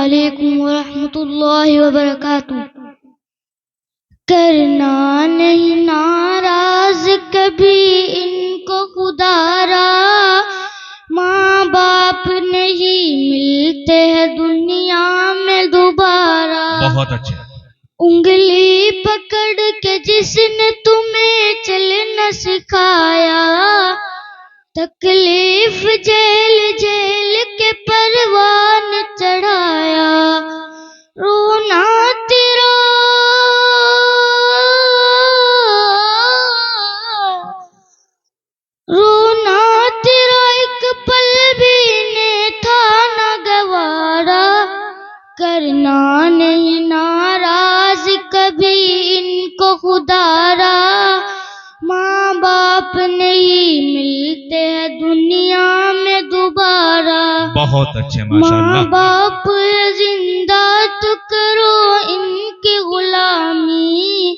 علیکم ورحمۃ اللہ وبرکاتہ۔ کرنا نہیں ناراض کبھی ان کو خدا را، ماں باپ نہیں ملتے ہیں دنیا میں دوبارہ۔ بہت اچھا۔ انگلی پکڑ کے جس نے تمہیں چلنا سکھایا، تکلیف جیل جیل کے پروان چڑھایا، رونا تیرا رونا تیرا ایک پل بھی نے تھا نہ گوارا۔ کرنا نہیں ناراض کبھی ان کو خدا را، ماں باپ نہیں ملتے ہیں دنیا میں دوبارہ۔ بہت اچھے ماشاءاللہ۔ ماں باپ زندہ تو کرو ان کی غلامی،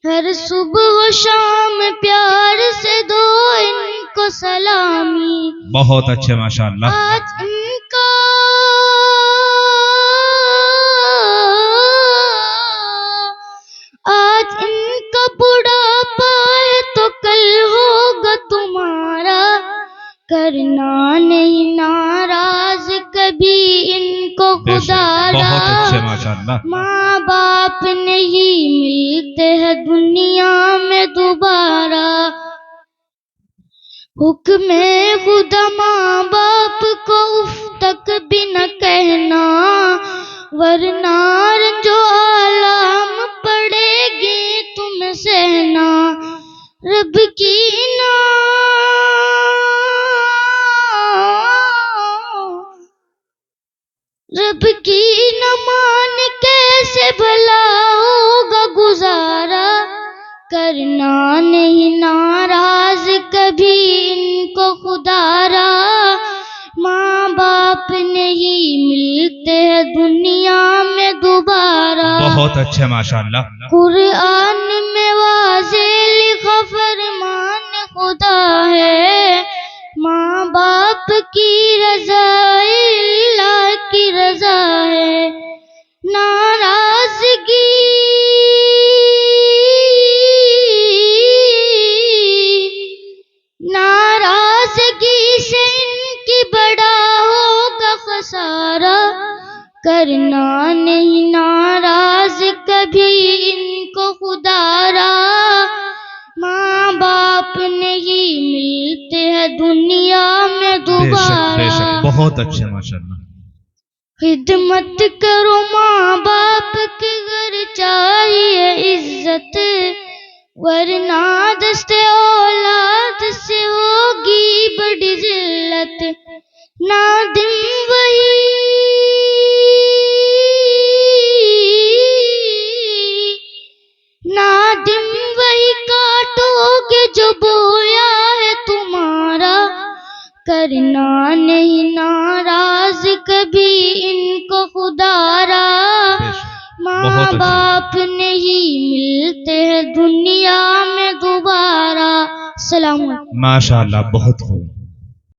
ہر صبح و شام پیار سے دو ان کو سلامی۔ بہت اچھے ماشاءاللہ۔ آج ان کا بڑھاپا ہے تو کل ہوگا تمہارا۔ کرنا نہیں ناراض کبھی ان کو خدا را، بہت اچھے ماشاءاللہ۔ ماں باپ نہیں ملتے ہیں دنیا میں دوبارہ۔ حکم خدا ماں باپ کو اف تک بھی نہ کہنا، ورنہ جو عالم پڑے گی تم سہنا۔ رب کی نہ مان کیسے بھلا ہوگا گزارا۔ کرنا نہیں ناراض کبھی ان کو خدا را، ماں باپ نہیں ملتے ہیں دنیا میں دوبارہ۔ بہت اچھے ماشاءاللہ۔ قرآن میں واضح لکھا فرمان خدا ہے، ماں باپ کی رضا اللہ کی رضا ہے۔ ناراضگی سے ان کی بڑا ہوگا خسارہ۔ کرنا نہیں ناراض کبھی ان کو خدا را، ماں باپ نہیں ملتے ہیں دنیا میں دوبارہ۔ بے شک بہت اچھے ماشاءاللہ۔ خدمت کرو ماں باپ کی گر چاہیے عزت، ورنہ دست اولاد سے ہوگی بڑی ذلت۔ نادم وہی کاٹو گے جو بویا ہے تمہارا۔ کرنا نہیں ناراض کبھی ان کو خدا را، ماں باپ نہیں ملتے ہیں دنیا میں دوبارہ۔ السلام علیکم۔ ماشاءاللہ بہت خوب۔